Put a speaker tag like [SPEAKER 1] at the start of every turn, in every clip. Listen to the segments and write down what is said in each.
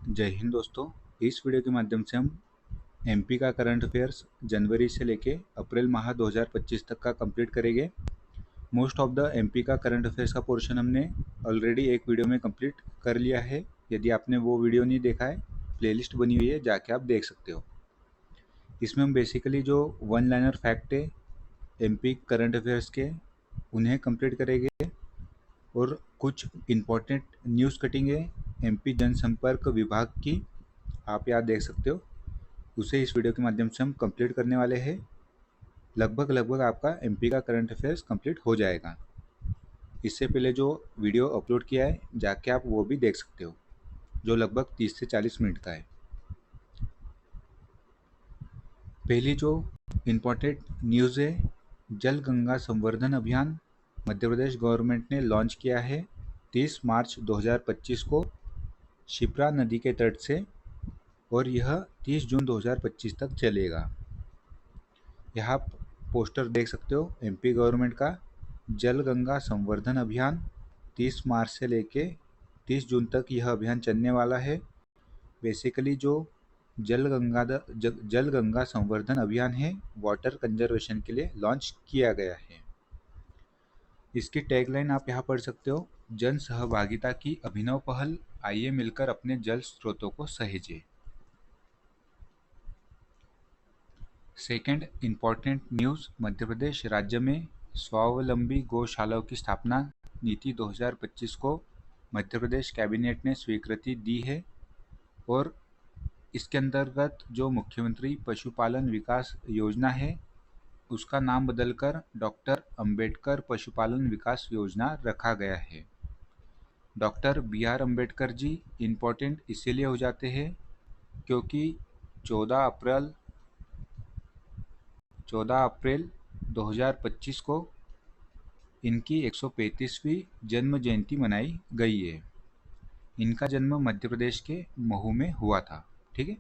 [SPEAKER 1] जय हिंद दोस्तों। इस वीडियो के माध्यम से हम एमपी का करंट अफेयर्स जनवरी से लेके अप्रैल माह 2025 तक का कंप्लीट करेंगे। मोस्ट ऑफ द एमपी का करंट अफेयर्स का पोर्शन हमने ऑलरेडी एक वीडियो में कंप्लीट कर लिया है। यदि आपने वो वीडियो नहीं देखा है, प्लेलिस्ट बनी हुई है, जाके आप देख सकते हो। इसमें हम बेसिकली जो वन लाइनर फैक्ट है एमपी करंट अफेयर्स के, उन्हें कंप्लीट करेंगे और कुछ इम्पोर्टेंट न्यूज़ कटिंग है एमपी जनसंपर्क विभाग की, आप यहाँ देख सकते हो, उसे इस वीडियो के माध्यम से हम कंप्लीट करने वाले हैं। लगभग आपका एमपी का करंट अफेयर्स कंप्लीट हो जाएगा। इससे पहले जो वीडियो अपलोड किया है, जाके आप वो भी देख सकते हो, जो लगभग 30 से 40 मिनट का है। पहली जो इम्पोर्टेंट न्यूज़ है, जल गंगा संवर्धन अभियान मध्य प्रदेश गवर्नमेंट ने लॉन्च किया है 30 मार्च 2025 को शिप्रा नदी के तट से, और यह 30 जून 2025 तक चलेगा। यहाँ आप पोस्टर देख सकते हो एमपी गवर्नमेंट का, जल गंगा संवर्धन अभियान 30 मार्च से लेके 30 जून तक यह अभियान चलने वाला है। बेसिकली जो जल गंगा संवर्धन अभियान है, वाटर कंजर्वेशन के लिए लॉन्च किया गया है। इसकी टैगलाइन आप यहाँ पढ़ सकते हो, जन सहभागिता की अभिनव पहल, आइए मिलकर अपने जल स्रोतों को सहेजें। Second important news, Madhya Pradesh राज्य में स्वावलंबी गौशालाओं की स्थापना नीति 2025 को मध्य प्रदेश कैबिनेट ने स्वीकृति दी है, और इसके अंतर्गत जो मुख्यमंत्री पशुपालन विकास योजना है, उसका नाम बदलकर डॉक्टर अंबेडकर पशुपालन विकास योजना रखा गया है। Doctor BR Ambedkar ji important इसीलिए हो जाते हैं क्योंकि 14 अप्रैल 2025 को इनकी 135वीं जन्म जयंती मनाई गई है। इनका जन्म मध्य प्रदेश के महू में हुआ था। ठीक है।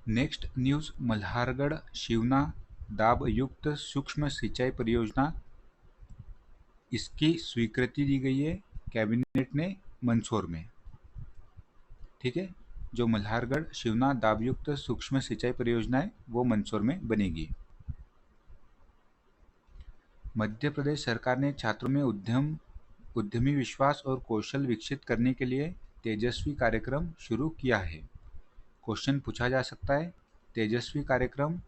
[SPEAKER 1] नेक्स्ट न्यूज़, मल्हारगढ़ शिवना दाब युक्त सूक्ष्म सिंचाई परियोजना, इसकी स्वीकृति दी गई है कैबिनेट ने मंदसौर में। ठीक है। जो मल्हारगढ़ शिवना दाबयुक्त सूक्ष्म सिंचाई परियोजना है, वो मंदसौर में बनेगी। मध्य प्रदेश सरकार ने छात्रों में उद्यमी विश्वास और कौशल विकसित करने के लिए तेजस्वी कार्यक्रम शुरू किया है। क्वेश्चन पूछा जा सकता है, तेजस्वी कार्यक्रम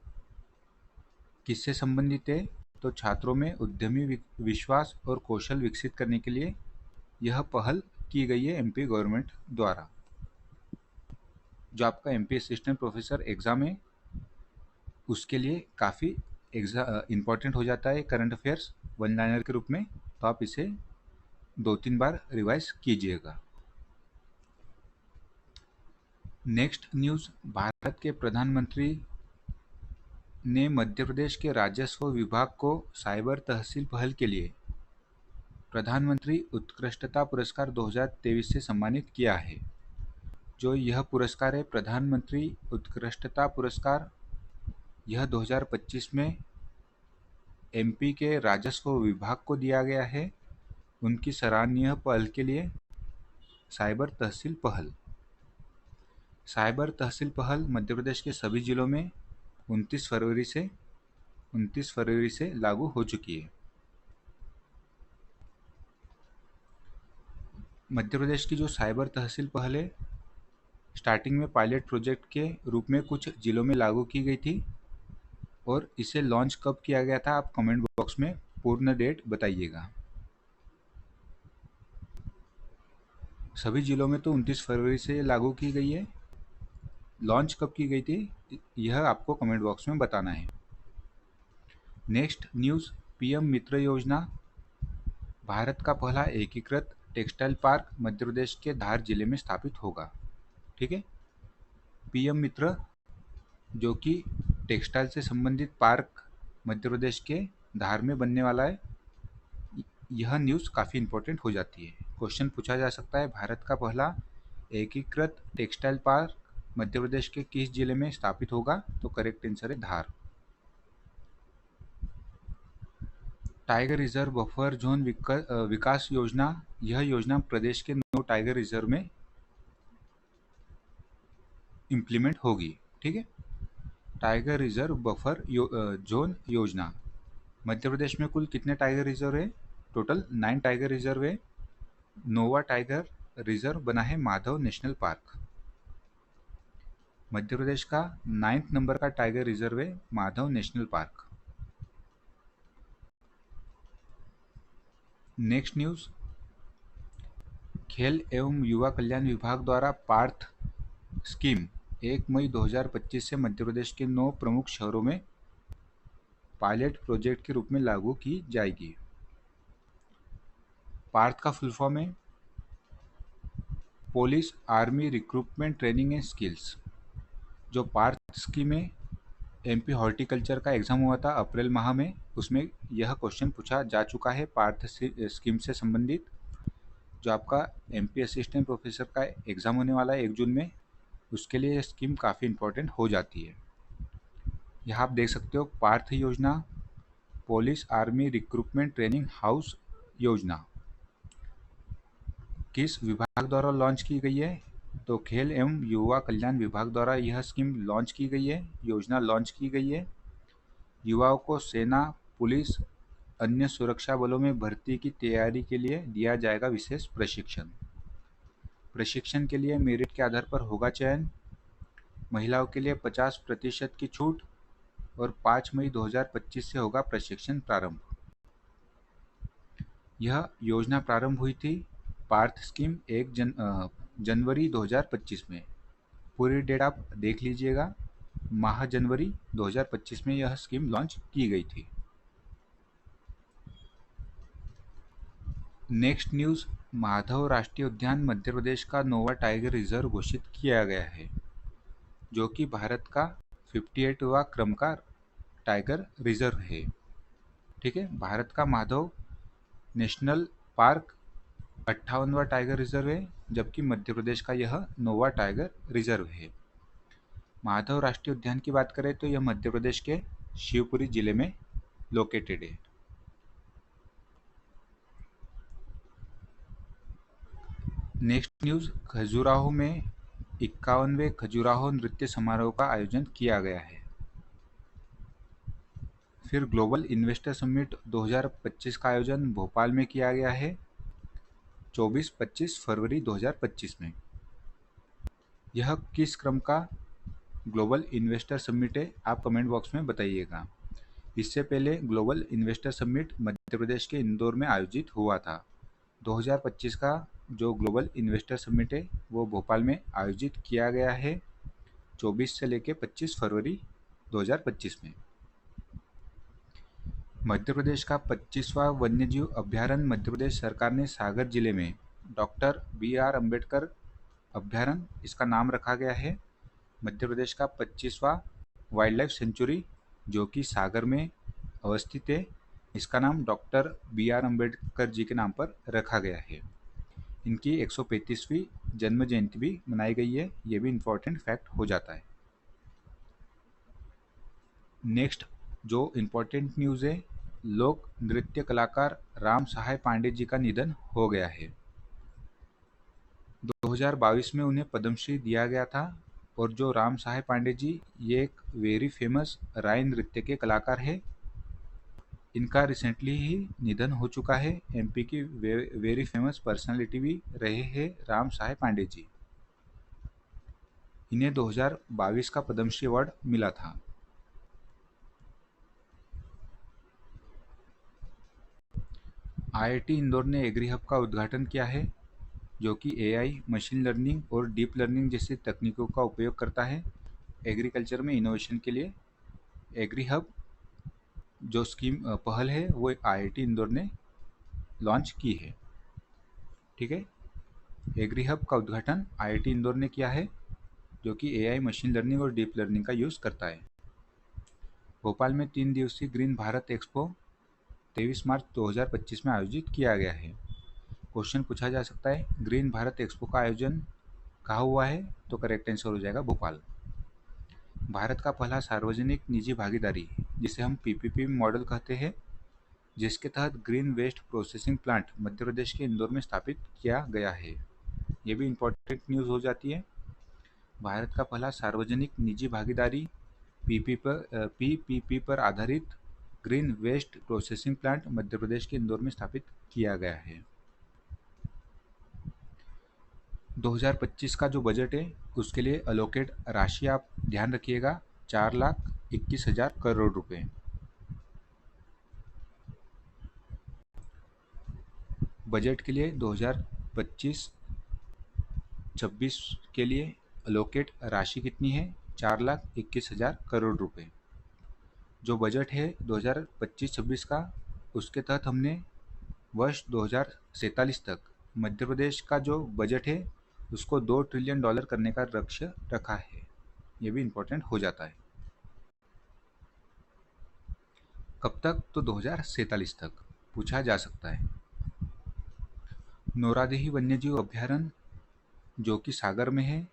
[SPEAKER 1] किससे संबंधित है? तो छात्रों में उद्यमी विश्वास और कौशल विकसित करने के लिए यह पहल की गई है एमपी गवर्नमेंट द्वारा। जो आपका एमपी असिस्टेंट प्रोफेसर एग्ज़ाम है, उसके लिए काफ़ी इम्पॉर्टेंट हो जाता है करंट अफेयर्स वन लाइनर के रूप में, तो आप इसे 2-3 बार रिवाइज कीजिएगा। नेक्स्ट न्यूज़, भारत के प्रधानमंत्री ने मध्य प्रदेश के राजस्व विभाग को साइबर तहसील पहल के लिए प्रधानमंत्री उत्कृष्टता पुरस्कार 2023 से सम्मानित किया है। जो यह पुरस्कार है, प्रधानमंत्री उत्कृष्टता पुरस्कार, यह 2025 में एमपी के राजस्व विभाग को दिया गया है उनकी सराहनीय पहल के लिए। साइबर तहसील पहल मध्य प्रदेश के सभी जिलों में 29 फरवरी से लागू हो चुकी है। मध्य प्रदेश की जो साइबर तहसील पहल है, स्टार्टिंग में पायलट प्रोजेक्ट के रूप में कुछ जिलों में लागू की गई थी, और इसे लॉन्च कब किया गया था, आप कमेंट बॉक्स में पूर्ण डेट बताइएगा। सभी जिलों में तो 29 फरवरी से लागू की गई है, लॉन्च कब की गई थी यह आपको कमेंट बॉक्स में बताना है। नेक्स्ट न्यूज़, पीएम मित्र योजना, भारत का पहला एकीकृत टेक्सटाइल पार्क मध्य प्रदेश के धार जिले में स्थापित होगा। ठीक है। पीएम मित्र, जो कि टेक्सटाइल से संबंधित पार्क मध्य प्रदेश के धार में बनने वाला है, यह न्यूज़ काफ़ी इंपॉर्टेंट हो जाती है। क्वेश्चन पूछा जा सकता है, भारत का पहला एकीकृत टेक्सटाइल पार्क मध्य प्रदेश के किस जिले में स्थापित होगा? तो करेक्ट आंसर है धार। टाइगर रिजर्व बफर जोन विकास योजना, यह योजना प्रदेश के 9 टाइगर रिजर्व में इम्प्लीमेंट होगी। ठीक है, टाइगर रिजर्व बफर जोन योजना। मध्य प्रदेश में कुल कितने टाइगर रिजर्व है? टोटल 9 टाइगर रिजर्व है। नोवा टाइगर रिजर्व बना है माधव नेशनल पार्क। मध्य प्रदेश का 9th नंबर का टाइगर रिजर्व है Madhav national park. Next news, खेल एवं युवा कल्याण विभाग द्वारा पार्थ स्कीम 1 मई 2025 से मध्य प्रदेश के 9 प्रमुख शहरों में पायलट प्रोजेक्ट के रूप में लागू की जाएगी। पार्थ का फुल फॉर्म है police army recruitment training and skills. जो पार्थ स्कीम है, एमपी हॉर्टिकल्चर का एग्जाम हुआ था अप्रैल माह में, उसमें यह क्वेश्चन पूछा जा चुका है पार्थ स्कीम से संबंधित। जो आपका एमपी असिस्टेंट प्रोफेसर का एग्जाम होने वाला है 1 जून में, उसके लिए यह स्कीम काफ़ी इंपॉर्टेंट हो जाती है। यहाँ आप देख सकते हो पार्थ योजना, police army recruitment training house योजना किस विभाग द्वारा लॉन्च की गई है? तो खेल एवं युवा कल्याण विभाग द्वारा यह स्कीम लॉन्च की गई है, योजना लॉन्च की गई है। युवाओं को सेना, पुलिस, अन्य सुरक्षा बलों में भर्ती की तैयारी के लिए दिया जाएगा विशेष प्रशिक्षण। प्रशिक्षण के लिए मेरिट के आधार पर होगा चयन। महिलाओं के लिए 50% की छूट और 5 मई 2025 से होगा प्रशिक्षण प्रारंभ। यह योजना प्रारंभ हुई थी पार्थ स्कीम 1 जनवरी 2025 में। पूरी डेट आप देख लीजिएगा, माह जनवरी 2025 में यह स्कीम लॉन्च की गई थी। नेक्स्ट न्यूज़, माधव राष्ट्रीय उद्यान मध्य प्रदेश का नोवा टाइगर रिजर्व घोषित किया गया है, जो कि भारत का 58वां क्रम का टाइगर रिजर्व है। ठीक है, भारत का माधव नेशनल पार्क 58वां टाइगर रिजर्व है, जबकि मध्य प्रदेश का यह नोवा टाइगर रिजर्व है। माधव राष्ट्रीय उद्यान की बात करें तो यह मध्य प्रदेश के शिवपुरी जिले में लोकेटेड है। नेक्स्ट न्यूज़, खजुराहो में 51वें खजुराहो नृत्य समारोह का आयोजन किया गया है। फिर ग्लोबल इन्वेस्टर समिट 2025 का आयोजन भोपाल में किया गया है 24-25 फरवरी 2025 में। यह किस क्रम का ग्लोबल इन्वेस्टर समिट है, आप कमेंट बॉक्स में बताइएगा। इससे पहले global investor summit Madhya Pradesh के इंदौर में आयोजित हुआ था। 2025 का जो ग्लोबल इन्वेस्टर समिट है वो भोपाल में आयोजित किया गया है 24 से लेकर 25 फरवरी 2025 में। मध्य प्रदेश का 25वां वन्यजीव अभ्यारण्य मध्य प्रदेश सरकार ने सागर जिले में डॉक्टर BR अम्बेडकर अभ्यारण्य, इसका नाम रखा गया है। मध्य प्रदेश का 25वां वाइल्ड लाइफ सेंचुरी जो कि सागर में अवस्थित है, इसका नाम डॉक्टर BR अम्बेडकर जी के नाम पर रखा गया है। इनकी 135वीं जन्म जयंती भी मनाई गई है, ये भी इम्पोर्टेंट फैक्ट हो जाता है। नेक्स्ट जो इम्पोर्टेंट न्यूज़ है, लोक नृत्य कलाकार राम सहाय पांडे जी का निधन हो गया है। 2022 में उन्हें पद्मश्री दिया गया था। और जो राम सहाय पांडे जी, ये एक वेरी फेमस राय नृत्य के कलाकार है। इनका रिसेंटली ही निधन हो चुका है। एमपी की वेरी फेमस पर्सनालिटी भी रहे हैं राम सहाय पांडे जी। इन्हें 2022 का पद्मश्री अवार्ड मिला था। IIT इंदौर ने एग्री हब का उद्घाटन किया है, जो कि AI, मशीन लर्निंग और डीप लर्निंग जैसी तकनीकों का उपयोग करता है एग्रीकल्चर में इनोवेशन के लिए। एग्री हब जो स्कीम पहल है वो IIT इंदौर ने लॉन्च की है। ठीक है, एग्री हब का उद्घाटन IIT इंदौर ने किया है, जो कि AI, मशीन लर्निंग और डीप लर्निंग का यूज़ करता है। भोपाल में 3 दिवसीय ग्रीन भारत एक्सपो 23 मार्च 2025 में आयोजित किया गया है। क्वेश्चन पूछा जा सकता है ग्रीन भारत एक्सपो का आयोजन कहाँ हुआ है, तो करेक्ट आंसर हो जाएगा भोपाल। भारत का पहला सार्वजनिक निजी भागीदारी, जिसे हम PPP मॉडल कहते हैं, जिसके तहत green waste processing plant Madhya Pradesh के इंदौर में स्थापित किया गया है। ये भी इम्पोर्टेंट न्यूज़ हो जाती है। भारत का पहला सार्वजनिक निजी भागीदारी पीपीपी पर आधारित green waste processing plant Madhya Pradesh के इंदौर में स्थापित किया गया है। 2025 का जो बजट है उसके लिए अलोकेट राशि आप ध्यान रखिएगा, 4,21,000 करोड़ रुपए। बजट के लिए 2025-26 के लिए अलोकेट राशि कितनी है? 4,21,000 करोड़ रुपए। जो बजट है 2025-26 का, उसके तहत हमने वर्ष 2047 तक मध्य प्रदेश का जो बजट है उसको $2 ट्रिलियन करने का लक्ष्य रखा है। ये भी इम्पोर्टेंट हो जाता है। कब तक? तो 2047 तक पूछा जा सकता है। नोरादेही वन्यजीव अभ्यारण्य जो कि सागर में है,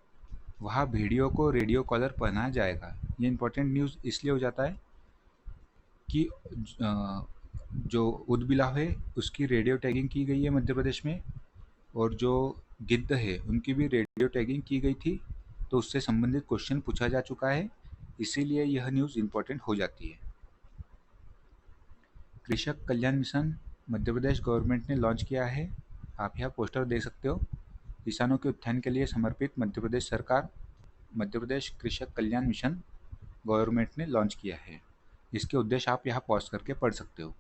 [SPEAKER 1] वहाँ भेड़ियों को रेडियो कॉलर पहनाया जाएगा। ये इम्पोर्टेंट न्यूज़ इसलिए हो जाता है कि जो ऊदबिलाव है उसकी रेडियो टैगिंग की गई है मध्य प्रदेश में, और जो गिद्ध है उनकी भी रेडियो टैगिंग की गई थी, तो उससे संबंधित क्वेश्चन पूछा जा चुका है, इसीलिए यह न्यूज़ इम्पोर्टेंट हो जाती है। कृषक कल्याण मिशन मध्य प्रदेश गवर्नमेंट ने लॉन्च किया है। आप यहाँ पोस्टर देख सकते हो। किसानों के उत्थान के लिए समर्पित मध्य प्रदेश सरकार, मध्य प्रदेश कृषक कल्याण मिशन गवर्नमेंट ने लॉन्च किया है। इसके उद्देश्य आप यहाँ पॉज करके पढ़ सकते हो।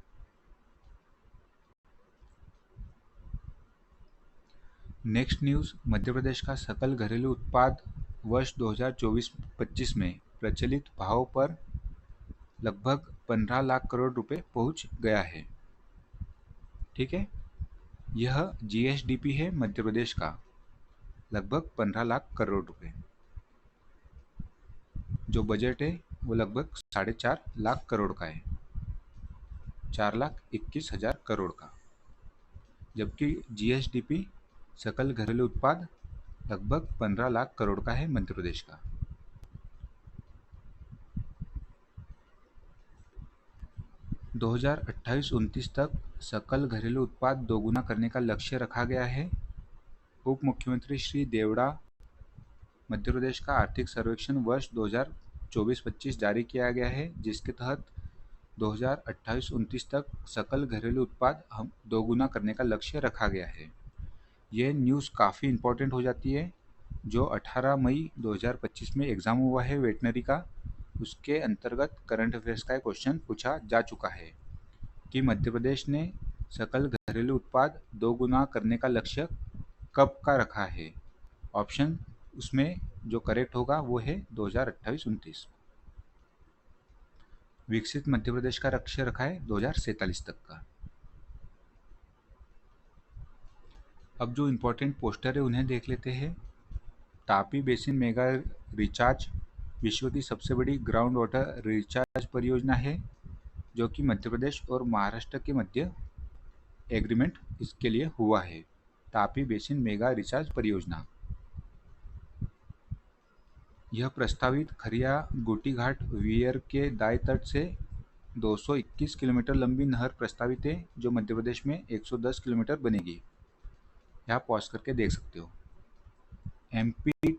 [SPEAKER 1] नेक्स्ट न्यूज़, मध्य प्रदेश का सकल घरेलू उत्पाद वर्ष 2024-25 में प्रचलित भाव पर लगभग 15 लाख करोड़ रुपए पहुंच गया है। ठीक है, यह जीएसडीपी है मध्य प्रदेश का, लगभग 15 लाख करोड़ रुपए। जो बजट है वो लगभग 4.5 लाख करोड़ का है, 4,21,000 करोड़ का, जबकि जीएसडीपी सकल घरेलू उत्पाद लगभग 15 लाख करोड़ का है मध्य प्रदेश का। दो 2028-29 तक सकल घरेलू उत्पाद दोगुना करने का लक्ष्य रखा गया है। उप मुख्यमंत्री श्री देवड़ा मध्य प्रदेश का आर्थिक सर्वेक्षण वर्ष 2024-25 जारी किया गया है, जिसके तहत 2028-29 तक सकल घरेलू उत्पाद हम दोगुना करने का लक्ष्य रखा गया है। यह न्यूज़ काफ़ी इम्पोर्टेंट हो जाती है। जो 18 मई 2025 में एग्ज़ाम हुआ है वेटनरी का, उसके अंतर्गत करंट अफेयर्स का एक क्वेश्चन पूछा जा चुका है कि मध्य प्रदेश ने सकल घरेलू उत्पाद दोगुना करने का लक्ष्य कब का रखा है। ऑप्शन उसमें जो करेक्ट होगा वो है 2028-29। विकसित मध्य प्रदेश का लक्ष्य रखा है 2047 तक का। अब जो इम्पोर्टेंट पोस्टर है उन्हें देख लेते हैं। तापी बेसिन मेगा रिचार्ज विश्व की सबसे बड़ी ग्राउंड वाटर रिचार्ज परियोजना है, जो कि मध्य प्रदेश और महाराष्ट्र के मध्य एग्रीमेंट इसके लिए हुआ है। तापी बेसिन मेगा रिचार्ज परियोजना, यह प्रस्तावित खरिया गोटी घाट वियर के दाएं तट से 221 किलोमीटर लंबी नहर प्रस्तावित है, जो मध्य प्रदेश में 110 किलोमीटर बनेगी। यहाँ पॉज करके देख सकते हो। MP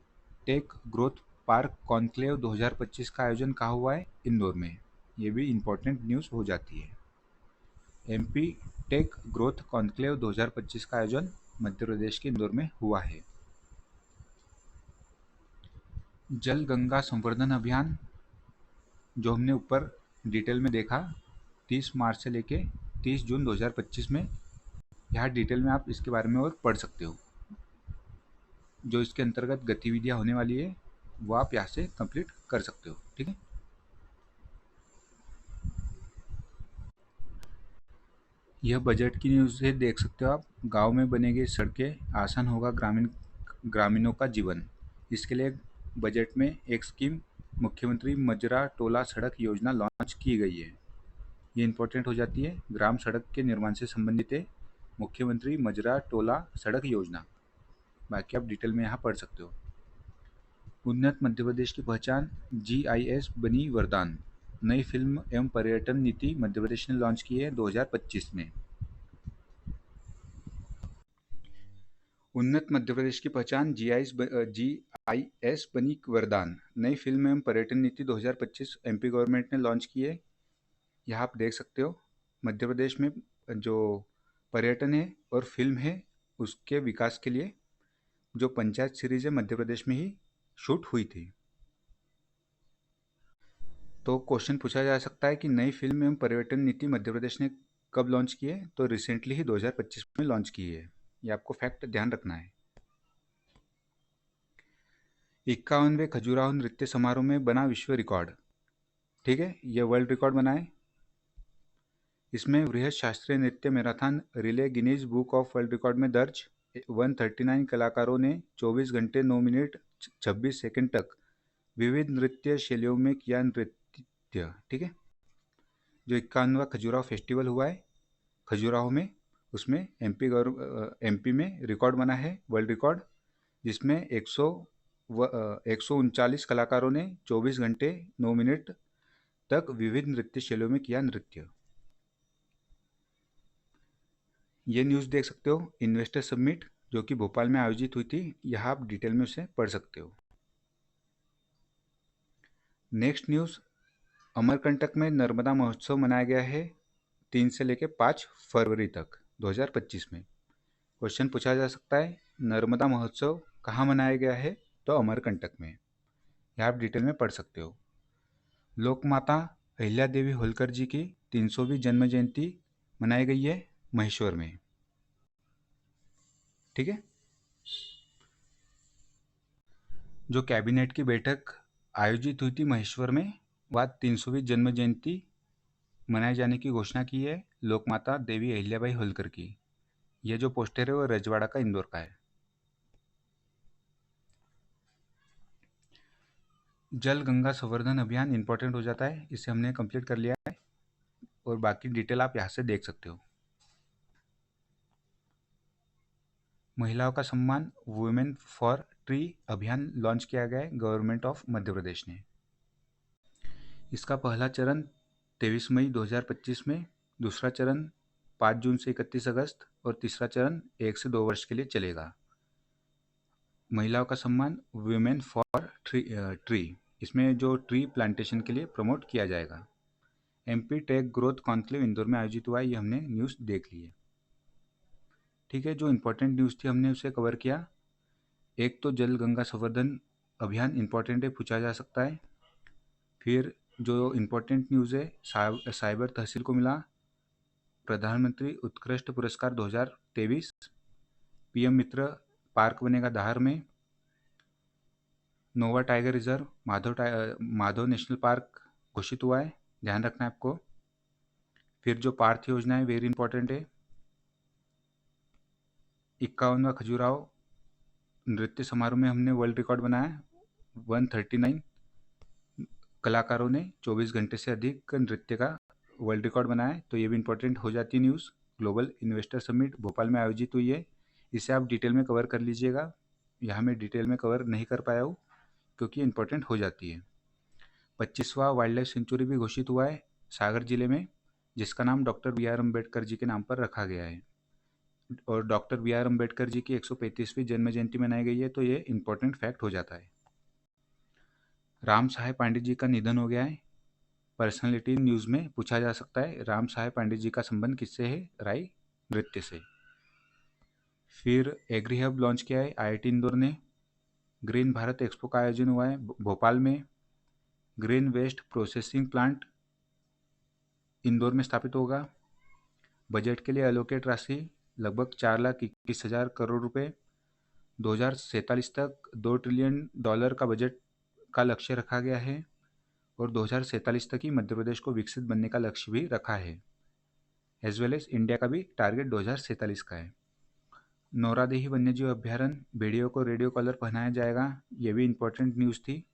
[SPEAKER 1] tech growth park conclave 2025 का आयोजन कहाँ हुआ है? इंदौर में। ये भी इम्पोर्टेंट न्यूज़ हो जाती है। एमपी टेक ग्रोथ कॉन्क्लेव 2025 का आयोजन मध्य प्रदेश के इंदौर में हुआ है। जल गंगा संवर्धन अभियान जो हमने ऊपर डिटेल में देखा, 30 मार्च से लेके 30 जून 2025 में, यहाँ डिटेल में आप इसके बारे में और पढ़ सकते हो। जो इसके अंतर्गत गतिविधियाँ होने वाली है वो आप यहाँ से कंप्लीट कर सकते हो। ठीक है, यह बजट की न्यूज़ से देख सकते हो आप। गांव में बनेगी सड़कें, आसान होगा ग्रामीणों का जीवन। इसके लिए बजट में एक स्कीम मुख्यमंत्री मजरा टोला सड़क योजना लॉन्च की गई है। ये इम्पोर्टेंट हो जाती है। ग्राम सड़क के निर्माण से संबंधित है मुख्यमंत्री मजरा टोला सड़क योजना। बाकी आप डिटेल में यहाँ पढ़ सकते हो। उन्नत मध्य प्रदेश की पहचान, GIS बनी वरदान। नई फिल्म एवं पर्यटन नीति मध्य प्रदेश ने लॉन्च की है 2025 में। उन्नत मध्य प्रदेश की पहचान जीआईएस बनी वरदान। नई फिल्म एवं पर्यटन नीति 2025 एमपी गवर्नमेंट ने लॉन्च की है। यहाँ आप देख सकते हो मध्य प्रदेश में जो पर्यटन है और फिल्म है उसके विकास के लिए जो पंचायत सीरीज है मध्य प्रदेश में ही शूट हुई थी। तो क्वेश्चन पूछा जा सकता है कि नई फिल्म एवं पर्यटन नीति मध्य प्रदेश ने कब लॉन्च की है, तो रिसेंटली ही 2025 में लॉन्च की है। ये आपको फैक्ट ध्यान रखना है। 51वें खजुराहो नृत्य समारोह में बना विश्व रिकॉर्ड। ठीक है, ये वर्ल्ड रिकॉर्ड बना है। इसमें वृहद शास्त्रीय नृत्य marathon relay Guinness book of world record में दर्ज 139 कलाकारों ने 24 घंटे 9 मिनट 26 सेकंड तक विविध नृत्य शैलियों में किया नृत्य। ठीक है, जो 51वां खजुराहो फेस्टिवल हुआ है खजुराहो में, उसमें एमपी में रिकॉर्ड बना है, वर्ल्ड रिकॉर्ड, जिसमें 139 कलाकारों ने 24 घंटे 9 मिनट तक विविध नृत्य शैलियों में किया नृत्य। ये न्यूज़ देख सकते हो इन्वेस्टर समिट जो कि भोपाल में आयोजित हुई थी, यहाँ आप डिटेल में उसे पढ़ सकते हो। नेक्स्ट न्यूज़, अमरकंटक में नर्मदा महोत्सव मनाया गया है 3 से लेकर 5 फरवरी तक 2025 में। क्वेश्चन पूछा जा सकता है नर्मदा महोत्सव कहाँ मनाया गया है, तो अमरकंटक में। यह आप डिटेल में पढ़ सकते हो। लोकमाता अहिल्या देवी होलकर जी की 300वीं जन्म जयंती मनाई गई है महेश्वर में। ठीक है, जो कैबिनेट की बैठक आयोजित हुई थी महेश्वर में, वह 300वीं जन्म जयंती मनाए जाने की घोषणा की है लोकमाता देवी अहिल्याबाई होलकर की। यह जो पोस्टर है वो रजवाड़ा का इंदौर का है। जल गंगा संवर्धन अभियान इंपॉर्टेंट हो जाता है, इसे हमने कंप्लीट कर लिया है और बाकी डिटेल आप यहाँ से देख सकते हो। महिलाओं का सम्मान वुमेन फॉर ट्री अभियान लॉन्च किया गया है गवर्नमेंट ऑफ मध्य प्रदेश ने। इसका पहला चरण 23 मई 2025 में, दूसरा चरण 5 जून से 31 अगस्त और तीसरा चरण 1 से 2 वर्ष के लिए चलेगा। महिलाओं का सम्मान वुमेन फॉर ट्री, इसमें जो ट्री प्लांटेशन के लिए प्रमोट किया जाएगा। MP tech growth conclave Indore में आयोजित हुआ है, ये हमने न्यूज़ देख ली है। ठीक है, जो इम्पोर्टेंट न्यूज़ थी हमने उसे कवर किया। एक तो जल गंगा संवर्धन अभियान इम्पोर्टेंट है, पूछा जा सकता है। फिर जो इम्पोर्टेंट न्यूज़ है, साइबर तहसील को मिला प्रधानमंत्री उत्कृष्ट पुरस्कार 2023, पीएम मित्र पार्क बनेगा धार में, नोवा tiger reserve Madhav national park घोषित हुआ है, ध्यान रखना है आपको। फिर जो पार्थ योजना है वेरी इंपॉर्टेंट है। 51वां खजुराहो नृत्य समारोह में हमने वर्ल्ड रिकॉर्ड बनाया, 139 कलाकारों ने 24 घंटे से अधिक नृत्य का वर्ल्ड रिकॉर्ड बनाया है, तो ये भी इंपॉर्टेंट हो जाती है news. Global investor summit Bhopal में आयोजित हुई है, इसे आप डिटेल में कवर कर लीजिएगा। यहाँ मैं डिटेल में कवर नहीं कर पाया हूँ क्योंकि इंपॉर्टेंट हो जाती है। 25वां वाइल्ड लाइफ सेंचुरी भी घोषित हुआ है सागर जिले में, जिसका नाम doctor B are Ambedkar ji के नाम पर रखा गया है और doctor B are Ambedkar ji की 135वीं जन्म जयंती मनाई गई है, तो ये इंपॉर्टेंट फैक्ट हो जाता है। राम सहाय पांडे जी का निधन हो गया है। पर्सनालिटी न्यूज़ में पूछा जा सकता है राम सहाय पांडे जी का संबंध किससे है, राई नृत्य से। फिर एग्री हब लॉन्च किया है आईआईटी इंदौर ने। ग्रीन भारत एक्सपो का आयोजन हुआ है भोपाल में। Green waste processing plant Indore में स्थापित होगा। बजट के लिए एलोकेट राशि लगभग 4,21,000 करोड़ रुपए। 2047 तक $2 ट्रिलियन का बजट का लक्ष्य रखा गया है और 2047 तक ही मध्य प्रदेश को विकसित बनने का लक्ष्य भी रखा है, एज वेल एज इंडिया का भी टारगेट 2047 का है। नौरादेही वन्यजीव अभ्यारण्य भेड़ियों को रेडियो कॉलर पहनाया जाएगा, ये भी इंपॉर्टेंट न्यूज़ थी।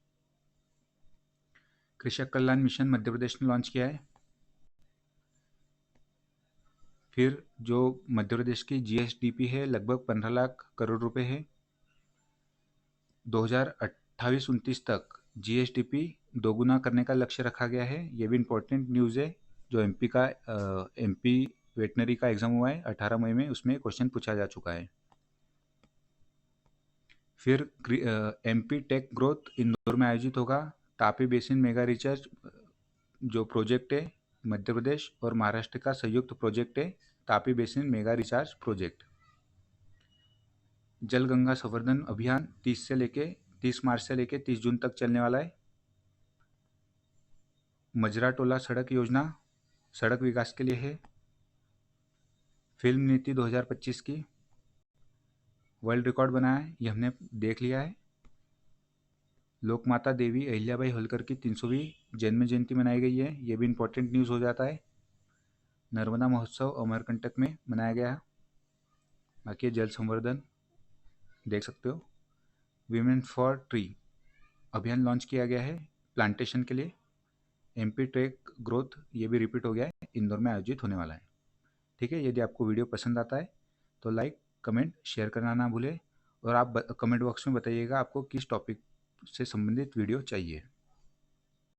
[SPEAKER 1] कृषक कल्याण मिशन मध्य प्रदेश ने लॉन्च किया है। फिर जो मध्य प्रदेश की जीएसडीपी है लगभग 15 लाख करोड़ रुपए है। 2028-29 तक जीएसडीपी दोगुना करने का लक्ष्य रखा गया है। ये भी इम्पोर्टेंट न्यूज़ है। जो एमपी वेटनरी का एग्ज़ाम हुआ है 18 मई में, उसमें क्वेश्चन पूछा जा चुका है। फिर एमपी टेक ग्रोथ इंदौर में आयोजित होगा। तापी बेसिन मेगा रिचार्ज जो प्रोजेक्ट है, मध्य प्रदेश और महाराष्ट्र का संयुक्त प्रोजेक्ट है, Tapi basin mega recharge project. जल गंगा संवर्धन अभियान 30 मार्च से लेके 30 जून तक चलने वाला है। मजरा टोला सड़क योजना सड़क विकास के लिए है। फिल्म नीति 2025 की वर्ल्ड रिकॉर्ड बनाया है, ये हमने देख लिया है। लोकमाता देवी अहिल्याबाई होलकर की 300वीं जन्म जयंती मनाई गई है, ये भी इम्पोर्टेंट न्यूज़ हो जाता है। नर्मदा महोत्सव अमरकंटक में मनाया गया। बाकी जल संवर्धन देख सकते हो। वीमेन फॉर ट्री अभियान लॉन्च किया गया है प्लांटेशन के लिए। एमपी टेक ग्रोथ ये भी रिपीट हो गया है, इंदौर में आयोजित होने वाला है। ठीक है, यदि आपको वीडियो पसंद आता है तो लाइक कमेंट शेयर करना ना भूलें, और आप कमेंट बॉक्स में बताइएगा आपको किस टॉपिक से संबंधित वीडियो चाहिए।